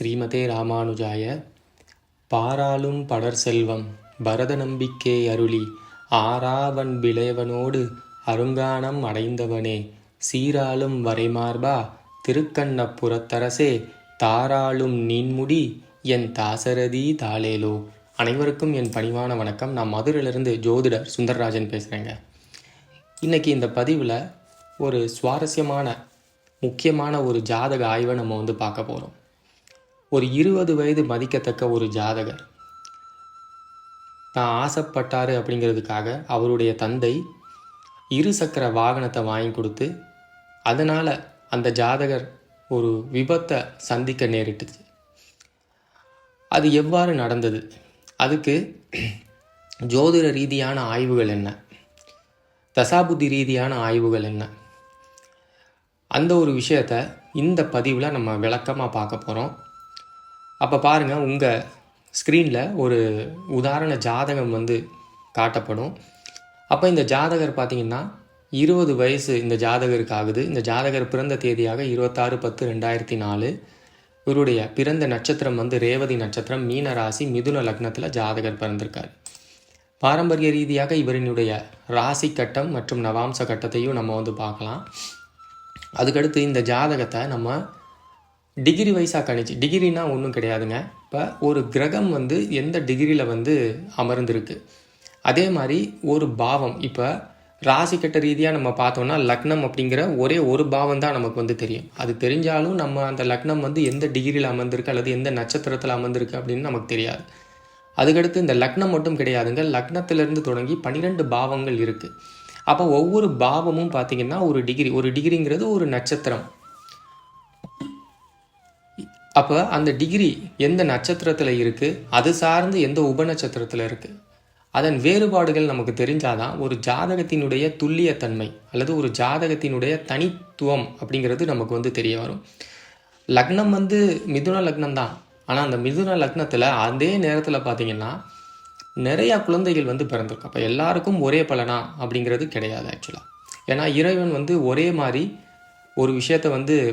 ஸ்ரீமதே ராமானுஜாய. பாராளும் படர் செல்வம் பரத நம்பிக்கை அருளி ஆராவன் விளைவனோடு அருங்கானம் அடைந்தவனே சீராளும் வரைமார்பா திருக்கண்ண புறத்தரசே தாராளும் நீன்முடி என் தாசரதி தாளேலோ. அனைவருக்கும் என் பணிவான வணக்கம். நான் மதுரையிலிருந்து ஜோதிடர் சுந்தரராஜன் பேசுகிறேங்க. இன்றைக்கி இந்த பதிவில் ஒரு சுவாரஸ்யமான முக்கியமான ஒரு ஜாதக ஆய்வை நம்ம பார்க்க போகிறோம். ஒரு 20 வயது மதிக்கத்தக்க ஒரு ஜாதகர் தான் ஆசைப்பட்டார் அப்படிங்கிறதுக்காக அவருடைய தந்தை இருசக்கர வாகனத்தை வாங்கி கொடுத்து அதனால் அந்த ஜாதகர் ஒரு விபத்தை சந்திக்க நேரிட்டுச்சு. அது எவ்வாறு நடந்தது, அதுக்கு ஜோதிட ரீதியான ஆய்வுகள் என்ன, தசாபுத்தி ரீதியான ஆய்வுகள் என்ன, அந்த ஒரு விஷயத்தை இந்த பதிவில் நம்ம விளக்கமாக பார்க்க போகிறோம். அப்போ பாருங்கள், உங்கள் ஸ்க்ரீனில் ஒரு உதாரண ஜாதகம் காட்டப்படும். அப்போ இந்த ஜாதகர் பார்த்திங்கன்னா 20 வயசு இந்த ஜாதகருக்கு ஆகுது. இந்த ஜாதகர் பிறந்த தேதியாக 26/10/2004. இவருடைய பிறந்த நட்சத்திரம் ரேவதி நட்சத்திரம், மீன ராசி, மிதுன லக்னத்தில் ஜாதகர் பிறந்திருக்கார். பாரம்பரிய ரீதியாக இவரினுடைய ராசி கட்டம் மற்றும் நவாம்ச கட்டத்தையும் நம்ம பார்க்கலாம். அதுக்கடுத்து இந்த ஜாதகத்தை நம்ம டிகிரி வைஸாக கணிச்சு, டிகிரினா ஒன்றும் கிடையாதுங்க. இப்போ ஒரு கிரகம் எந்த டிகிரியில் அமர்ந்திருக்கு, அதே மாதிரி ஒரு பாவம். இப்போ ராசி கட்ட ரீதியாக நம்ம பார்த்தோம்னா லக்னம் அப்படிங்கிற ஒரே ஒரு பாவம் தான் நமக்கு தெரியும். அது தெரிஞ்சாலும் நம்ம அந்த லக்னம் எந்த டிகிரியில் அமர்ந்திருக்கு அல்லது எந்த நட்சத்திரத்தில் அமர்ந்திருக்கு அப்படின்னு நமக்கு தெரியாது. அதுக்கடுத்து இந்த லக்னம் மட்டும் கிடையாதுங்க, லக்னத்திலிருந்து தொடங்கி 12 பாவங்கள் இருக்குது. அப்போ ஒவ்வொரு பாவமும் பார்த்திங்கன்னா ஒரு டிகிரி, ஒரு டிகிரிங்கிறது ஒரு நட்சத்திரம். அப்போ அந்த டிகிரி எந்த நட்சத்திரத்தில் இருக்குது, அது சார்ந்து எந்த உபநட்சத்திரத்தில் இருக்குது, அதன் வேறுபாடுகள் நமக்கு தெரிஞ்சாதான் ஒரு ஜாதகத்தினுடைய துல்லியத்தன்மை அல்லது ஒரு ஜாதகத்தினுடைய தனித்துவம் அப்படிங்கிறது நமக்கு தெரிய வரும். லக்னம் மிதுன லக்னம் தான். ஆனால் அந்த மிதுன லக்னத்தில் அதே நேரத்தில் பார்த்திங்கன்னா நிறையா குழந்தைகள் பிறந்திருக்கு. அப்போ எல்லாருக்கும் ஒரே பலனா அப்படிங்கிறது கிடையாது ஆக்சுவலாக. ஏன்னா இறைவன் ஒரே மாதிரி ஒரு விஷயத்தை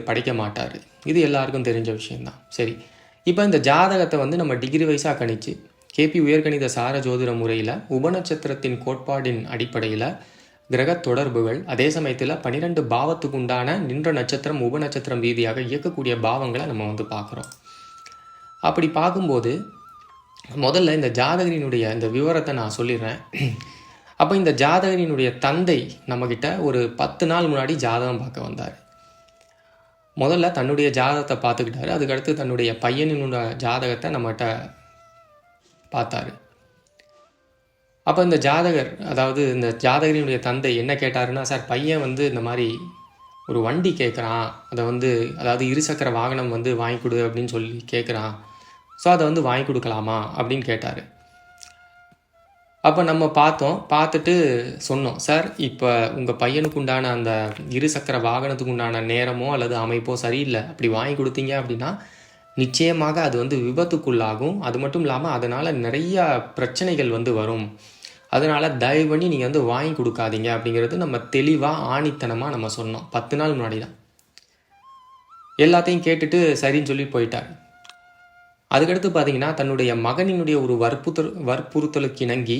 படைக்க மாட்டார். இது எல்லாருக்கும் தெரிஞ்ச விஷயந்தான். சரி, இப்போ இந்த ஜாதகத்தை நம்ம டிகிரி வைஸாக கணிச்சு கேபி உயர்கணித சார ஜோதிட முறையில் உபநட்சத்திரத்தின் கோட்பாடின் அடிப்படையில் கிரக தொடர்புகள், அதே சமயத்தில் 12 பாவத்துக்கு உண்டான நின்ற நட்சத்திரம் உபநட்சத்திரம் ரீதியாக இயக்கக்கூடிய பாவங்களை நம்ம பார்க்குறோம். அப்படி பார்க்கும்போது முதல்ல இந்த ஜாதகரினுடைய இந்த விவரத்தை நான் சொல்லிடுறேன். அப்போ இந்த ஜாதகரினுடைய தந்தை நம்மக்கிட்ட ஒரு 10 நாள் முன்னாடி ஜாதகம் பார்க்க வந்தார். முதல்ல தன்னுடைய ஜாதகத்தை பார்த்துக்கிட்டாரு. அதுக்கடுத்து தன்னுடைய பையனினுடைய ஜாதகத்தை நம்மகிட்ட பார்த்தாரு. அப்போ இந்த ஜாதகர், அதாவது இந்த ஜாதகரினுடைய தந்தை என்ன கேட்டாருன்னா, சார் பையன் இந்த மாதிரி ஒரு வண்டி கேட்குறான், அதை அதாவது இருசக்கர வாகனம் வாங்கி கொடு அப்படின்னு சொல்லி கேட்குறான். ஸோ அதை வாங்கி கொடுக்கலாமா அப்படின்னு கேட்டார். அப்போ நம்ம பார்த்துட்டு சொன்னோம், சார் இப்போ உங்கள் பையனுக்கு உண்டான அந்த இருசக்கர வாகனத்துக்கு உண்டான நேரமோ அல்லது அமைப்போ சரியில்லை. அப்படி வாங்கி கொடுத்தீங்க அப்படின்னா நிச்சயமாக அது விபத்துக்குள்ளாகும். அது மட்டும் இல்லாமல் அதனால் நிறையா பிரச்சனைகள் வரும். அதனால் தயவு பண்ணி நீங்கள் வாங்கி கொடுக்காதீங்க அப்படிங்கிறது நம்ம தெளிவாக ஆணித்தனமாக நம்ம சொன்னோம். 10 நாள் முன்னாடி தான். எல்லாத்தையும் கேட்டுட்டு சரின்னு சொல்லி போயிட்டார். அதுக்கடுத்து பார்த்தீங்கன்னா தன்னுடைய மகனினுடைய ஒரு வற்புறுத்தலுக்கு இணங்கி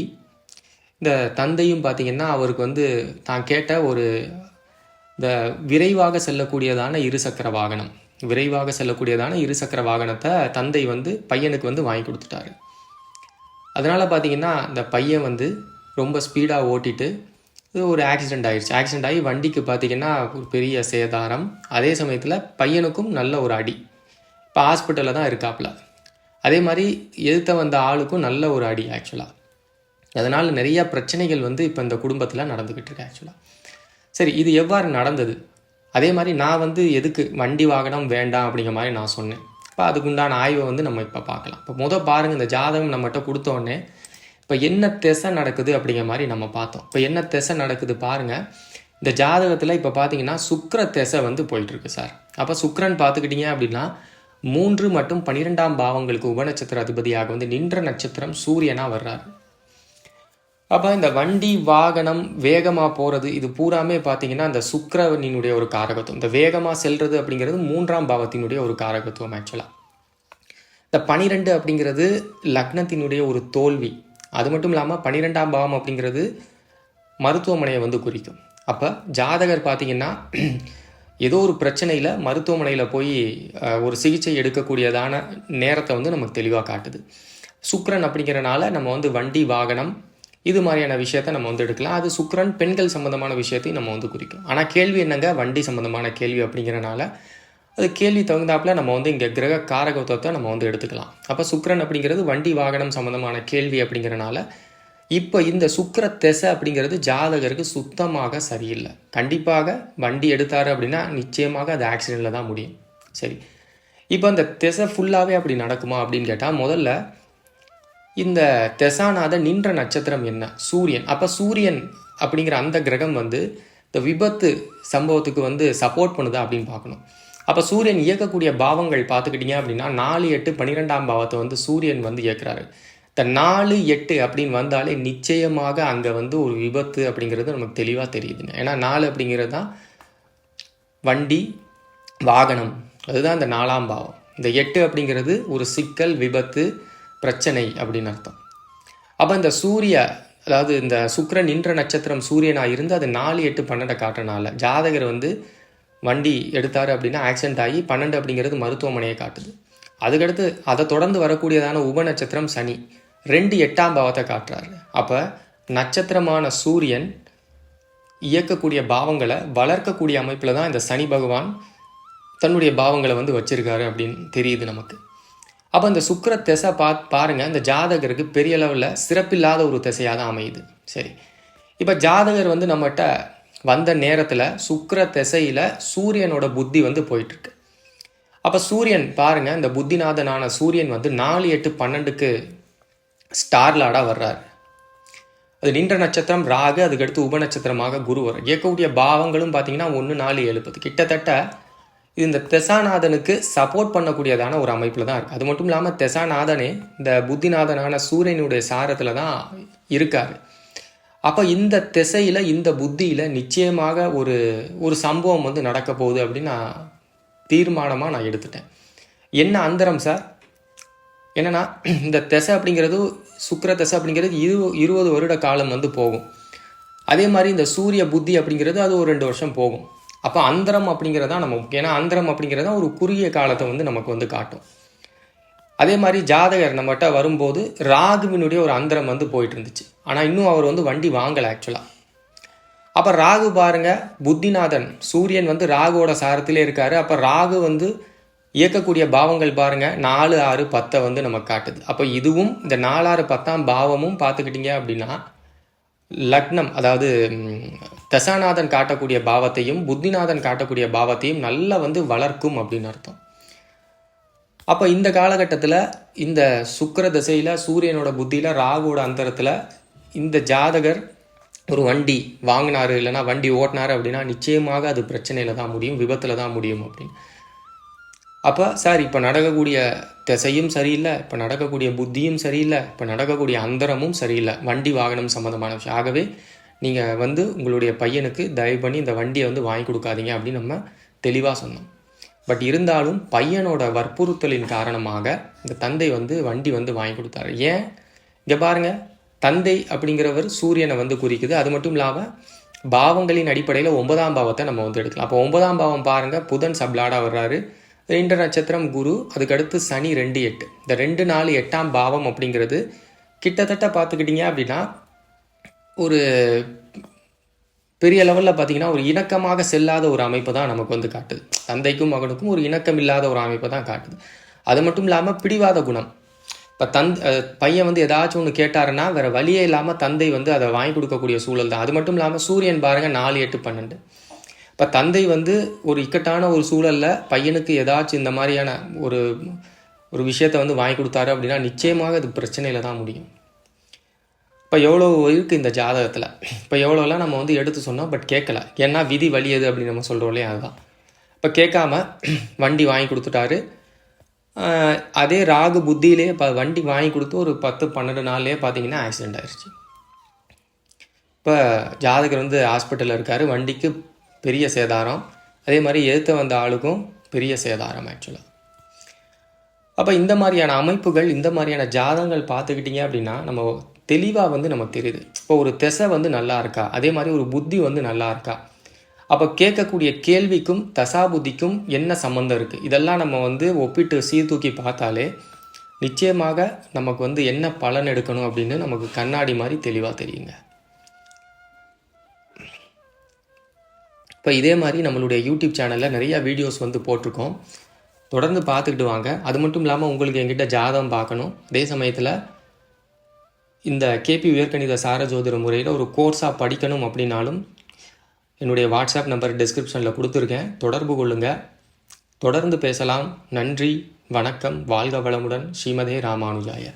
இந்த தந்தையும் பார்த்திங்கன்னா அவருக்கு தான் கேட்ட ஒரு இந்த விரைவாக செல்லக்கூடியதான இருசக்கர வாகனத்தை தந்தை பையனுக்கு வாங்கி கொடுத்துட்டாரு. அதனால் பார்த்திங்கன்னா இந்த பையன் ரொம்ப ஸ்பீடாக ஓட்டிட்டு ஒரு ஆக்சிடெண்ட் ஆயிடுச்சு. ஆக்சிடெண்ட் ஆகி வண்டிக்கு பார்த்திங்கன்னா ஒரு பெரிய சேதாரம். அதே சமயத்தில் பையனுக்கும் நல்ல ஒரு அடி. இப்போ ஹாஸ்பிட்டலில் தான் இருக்காப்புல. அதே மாதிரி எதிர்த்த வந்த ஆளுக்கும் நல்ல ஒரு அடி ஆக்சுவலாக. அதனால் நிறையா பிரச்சனைகள் இப்போ இந்த குடும்பத்தில் நடந்துக்கிட்டு இருக்கு ஆக்சுவலாக. சரி, இது எவ்வாறு நடந்தது, அதே மாதிரி நான் எதுக்கு வண்டி வாகனம் வேண்டாம் அப்படிங்கிற மாதிரி நான் சொன்னேன். இப்போ அதுக்குண்டான ஆய்வை நம்ம இப்போ பார்க்கலாம். இப்போ பாருங்கள், இந்த ஜாதகம் நம்மகிட்ட கொடுத்தோடனே இப்போ என்ன திசை நடக்குது அப்படிங்கிற மாதிரி நம்ம பார்த்தோம். இப்போ என்ன திசை நடக்குது பாருங்கள். இந்த ஜாதகத்தில் இப்போ பார்த்தீங்கன்னா சுக்கிர திசை போயிட்டுருக்கு சார். அப்போ சுக்கிரன் பார்த்துக்கிட்டிங்க அப்படின்னா 3 மற்றும் 12ஆம் பாவங்களுக்கு உபநட்சத்திர அதிபதியாக நின்ற நட்சத்திரம் சூரியனாக வர்றாரு. அப்போ இந்த வண்டி வாகனம் வேகமாக போகிறது இது பூராமே பார்த்தீங்கன்னா அந்த சுக்கிரனினுடைய ஒரு காரகத்துவம். இந்த வேகமாக செல்வது அப்படிங்கிறது 3ஆம் பாவத்தினுடைய ஒரு காரகத்துவம் ஆக்சுவலாக. இந்த 12 அப்படிங்கிறது லக்னத்தினுடைய ஒரு தோல்வி. அது மட்டும் இல்லாமல் 12ஆம் பாவம் அப்படிங்கிறது மருத்துவமனையை வந்து குறிக்கும். அப்போ ஜாதகர் பார்த்திங்கன்னா ஏதோ ஒரு பிரச்சனையில் மருத்துவமனையில் போய் ஒரு சிகிச்சை எடுக்கக்கூடியதான நேரத்தை வந்து நமக்கு தெளிவாக காட்டுது. சுக்கிரன் அப்படிங்கிறனால நம்ம வந்து வண்டி வாகனம் இது மாதிரியான விஷயத்தை நம்ம வந்து எடுக்கலாம். அது சுக்கிரன் பெண்கள் சம்மந்தமான விஷயத்தையும் நம்ம வந்து குறிக்கும். ஆனால் கேள்வி என்னங்க, வண்டி சம்மந்தமான கேள்வி அப்படிங்கிறனால அது கேள்வி தகுந்தாப்பில் நம்ம வந்து இங்கே கிரக காரகத்துவத்தை நம்ம வந்து எடுத்துக்கலாம். அப்போ சுக்கிரன் அப்படிங்கிறது வண்டி வாகனம் சம்மந்தமான கேள்வி அப்படிங்கிறனால இப்போ இந்த சுக்கிர திசை அப்படிங்கிறது ஜாதகருக்கு சுத்தமாக சரியில்லை. கண்டிப்பாக வண்டி எடுத்தார் அப்படின்னா நிச்சயமாக அது ஆக்சிடெண்ட்டில் தான் முடியும். சரி, இப்போ அந்த திசை ஃபுல்லாகவே அப்படி நடக்குமா அப்படின்னு கேட்டால், முதல்ல இந்த திசாநாத நின்ற நட்சத்திரம் என்ன? சூரியன். அப்போ சூரியன் அப்படிங்கிற அந்த கிரகம் வந்து இந்த விபத்து சம்பவத்துக்கு வந்து சப்போர்ட் பண்ணுதா அப்படின்னு பார்க்கணும். அப்போ சூரியன் இயக்கக்கூடிய பாவங்கள் பார்த்துக்கிட்டிங்க அப்படின்னா 4, 8, 12ஆம் பாவத்தை வந்து சூரியன் வந்து இயக்குறாரு. இந்த 4, 8 அப்படின்னு வந்தாலே நிச்சயமாக அங்கே வந்து ஒரு விபத்து அப்படிங்கிறது நமக்கு தெளிவாக தெரியுதுங்க. ஏன்னா 4 அப்படிங்கிறது தான் வண்டி வாகனம், அதுதான் இந்த 4ஆம் பாவம். இந்த 8 அப்படிங்கிறது ஒரு சிக்கல், விபத்து, பிரச்சனை அப்படின்னு அர்த்தம். அப்போ இந்த அதாவது இந்த சுக்கிரன் நின்ற நட்சத்திரம் சூரியனாக இருந்து அது 4, 8, 12 காட்டுறனால ஜாதகர் வந்து வண்டி எடுத்தார் அப்படின்னா ஆக்சிடென்ட் ஆகி 12 அப்படிங்கிறது மருத்துவமனையை காட்டுது. அதுக்கடுத்து அதை தொடர்ந்து வரக்கூடியதான உப நட்சத்திரம் சனி 2, 8ஆம் பாவத்தை காட்டுறாரு. அப்போ நட்சத்திரமான சூரியன் இயக்கக்கூடிய பாவங்களை வளர்க்கக்கூடிய அமைப்பில் தான் இந்த சனி பகவான் தன்னுடைய பாவங்களை வந்து வச்சிருக்காரு அப்படின்னு தெரியுது நமக்கு. அப்போ இந்த சுக்கிர திசை பாருங்கள், இந்த ஜாதகருக்கு பெரிய லெவலில் சிறப்பில்லாத ஒரு திசையாக தான் அமையுது. சரி, இப்போ ஜாதகர் வந்து நம்மகிட்ட வந்த நேரத்தில் சுக்கிர திசையில் சூரியனோட புத்தி வந்து போயிட்டுருக்கு. அப்போ சூரியன் பாருங்கள், இந்த புத்திநாதனான சூரியன் வந்து 4, 8, 12க்கு ஸ்டார் லார்டாக வர்றாரு. அது நின்ற நட்சத்திரம் ராகு, அதுக்கடுத்து உப நட்சத்திரமாக குரு வரும். இயக்கக்கூடிய பாவங்களும் பார்த்தீங்கன்னா 1, 4, 7, 10 கிட்டத்தட்ட இது இந்த திசாநாதனுக்கு சப்போர்ட் பண்ணக்கூடியதான ஒரு அமைப்பில் தான் இருக்குது. அது மட்டும் இல்லாமல் திசாநாதனே இந்த புத்திநாதனான சூரியனுடைய சாரத்தில் தான் இருக்கார். அப்போ இந்த திசையில் இந்த புத்தியில் நிச்சயமாக ஒரு சம்பவம் வந்து நடக்க போகுது அப்படின்னு நான் தீர்மானமாக நான் எடுத்துட்டேன். என்ன அந்தரம் சார்? என்னென்னா இந்த திசை அப்படிங்கிறது சுக்கிர திசை அப்படிங்கிறது 20 வருட காலம் வந்து போகும். அதே மாதிரி இந்த சூரிய புத்தி அப்படிங்கிறது அது ஒரு 2 வருஷம் போகும். அப்போ அந்தரம் அப்படிங்கிறதா நம்ம, ஏன்னா அந்தரம் அப்படிங்கிறதா ஒரு குறுகிய காலத்தை வந்து நமக்கு வந்து காட்டும். அதே மாதிரி ஜாதகர் நம்மகிட்ட வரும்போது ராகுவினுடைய ஒரு அந்தரம் வந்து போயிட்டு இருந்துச்சு. ஆனால் இன்னும் அவர் வந்து வண்டி வாங்கலை ஆக்சுவலாக. அப்போ ராகு பாருங்க, புத்திநாதன் சூரியன் வந்து ராகுவோட சாரத்திலே இருக்காரு. அப்போ ராகு வந்து இயக்கக்கூடிய பாவங்கள் பாருங்க 4, 6, 10 வந்து நமக்கு காட்டுது. அப்போ இதுவும் இந்த 4, 6, 10ஆம் பாவமும் பார்த்துக்கிட்டீங்க அப்படின்னா லக்னம், அதாவது தசாநாதன் காட்டக்கூடிய பாவத்தையும் புத்திநாதன் காட்டக்கூடிய பாவத்தையும் நல்லா வந்து வளர்க்கும் அப்படின்னு அர்த்தம். அப்போ இந்த காலகட்டத்தில் இந்த சுக்கிர திசையில் சூரியனோட புத்தியில் ராகுவோட அந்தரத்தில் இந்த ஜாதகர் ஒரு வண்டி வாங்கினாரு, இல்லைனா வண்டி ஓட்டினாரு அப்படின்னா நிச்சயமாக அது பிரச்சனையில் தான் முடியும், விபத்தில் தான் முடியும் அப்படின்னு. அப்போ சார் இப்போ நடக்கக்கூடிய திசையும் சரியில்லை, இப்போ நடக்கக்கூடிய புத்தியும் சரியில்லை, இப்போ நடக்கக்கூடிய அந்தரமும் சரியில்லை, வண்டி வாகனம் சம்மந்தமான விஷயம். ஆகவே நீங்கள் வந்து உங்களுடைய பையனுக்கு தயவு பண்ணி இந்த வண்டியை வந்து வாங்கி கொடுக்காதீங்க அப்படின்னு நம்ம தெளிவாக சொன்னோம். பட் இருந்தாலும் பையனோட வற்புறுத்தலின் காரணமாக இந்த தந்தை வந்து வண்டி வந்து வாங்கி கொடுத்தாரு. ஏன்? இங்கே பாருங்கள், தந்தை அப்படிங்கிறவர் சூரியனை வந்து குறிக்குது. அது மட்டும் இல்லாமல் பாவங்களின் அடிப்படையில் 9ஆம் பாவத்தை நம்ம வந்து எடுக்கலாம். அப்போ 9ஆம் பாவம் பாருங்கள், புதன் சப்லாடாக வர்றாரு, 2 நட்சத்திரம் குரு, அதுக்கடுத்து சனி 2, 8. இந்த 2, 4, 8ஆம் பாவம் அப்படிங்கிறது கிட்டத்தட்ட பார்த்துக்கிட்டிங்க அப்படின்னா ஒரு பெரிய லெவலில் பார்த்தீங்கன்னா ஒரு இணக்கமாக செல்லாத ஒரு அமைப்பை தான் நமக்கு வந்து காட்டுது. தந்தைக்கும் மகனுக்கும் ஒரு இணக்கம் இல்லாத ஒரு அமைப்பை தான் காட்டுது. அது மட்டும் இல்லாமல் பிடிவாத குணம். இப்போ பையன் வந்து ஏதாச்சும் ஒன்று கேட்டாருன்னா வேறு வழியே இல்லாமல் தந்தை வந்து அதை வாங்கி கொடுக்கக்கூடிய சூழல் தான். அது மட்டும் இல்லாமல் சூரியன் பாருங்கள் 4, 8, 12. இப்போ தந்தை வந்து ஒரு இக்கட்டான ஒரு சூழலில் பையனுக்கு ஏதாச்சும் இந்த மாதிரியான ஒரு விஷயத்தை வந்து வாங்கி கொடுத்தாரு அப்படின்னா நிச்சயமாக அது பிரச்சனையில் தான் முடியும். இப்போ எவ்வளோ இருக்குது இந்த ஜாதகத்தில், இப்போ எவ்வளோலாம் நம்ம வந்து எடுத்து சொன்னோம், பட் கேட்கல. ஏன்னா விதி வலியது அப்படின்னு நம்ம சொல்கிறோம் இல்லையா, அதுதான். இப்போ கேட்காம வண்டி வாங்கி கொடுத்துட்டாரு. அதே ராகு புத்தியிலே வண்டி வாங்கி கொடுத்து ஒரு 10, 12 நாள்லேயே பார்த்தீங்கன்னா ஆக்சிடெண்ட் ஆயிடுச்சு. இப்போ ஜாதகர் வந்து ஹாஸ்பிட்டலில் இருக்கார், வண்டிக்கு பெரிய சேதாரம், அதே மாதிரி எதிர்த்து வந்த ஆளுக்கும் பெரிய சேதாரம் ஆக்சுவலாக. அப்போ இந்த மாதிரியான அமைப்புகள், இந்த மாதிரியான ஜாதகங்கள் பார்த்துக்கிட்டிங்க அப்படின்னா நம்ம தெளிவாக வந்து நமக்கு தெரியுது. இப்போ ஒரு திசை வந்து நல்லா இருக்கா, அதே மாதிரி ஒரு புத்தி வந்து நல்லா இருக்கா, அப்போ கேட்கக்கூடிய கேள்விக்கும் தசாபுத்திக்கும் என்ன சம்மந்தம் இருக்குது, இதெல்லாம் நம்ம வந்து ஒப்பிட்டு சீர்தூக்கி பார்த்தாலே நிச்சயமாக நமக்கு வந்து என்ன பலன் எடுக்கணும் அப்படின்னு நமக்கு கண்ணாடி மாதிரி தெளிவாக தெரியுங்க. இப்போ இதே மாதிரி நம்மளுடைய யூடியூப் சேனலில் நிறைய வீடியோஸ் வந்து போட்டிருக்கோம், தொடர்ந்து பார்த்துக்கிட்டு வாங்க. அது மட்டும் இல்லாமல் உங்களுக்கு எங்கிட்ட ஜாதகம் பார்க்கணும், அதே சமயத்தில் இந்த கேபி உயர்கணித சார ஜோதிட முறையில் ஒரு கோர்ஸாக படிக்கணும் அப்படின்னாலும் என்னுடைய வாட்ஸ்அப் நம்பர் டிஸ்கிரிப்ஷனில் கொடுத்துருக்கேன், தொடர்பு கொள்ளுங்கள், தொடர்ந்து பேசலாம். நன்றி, வணக்கம், வாழ்க வளமுடன். ஸ்ரீமதே ராமானுஜாய.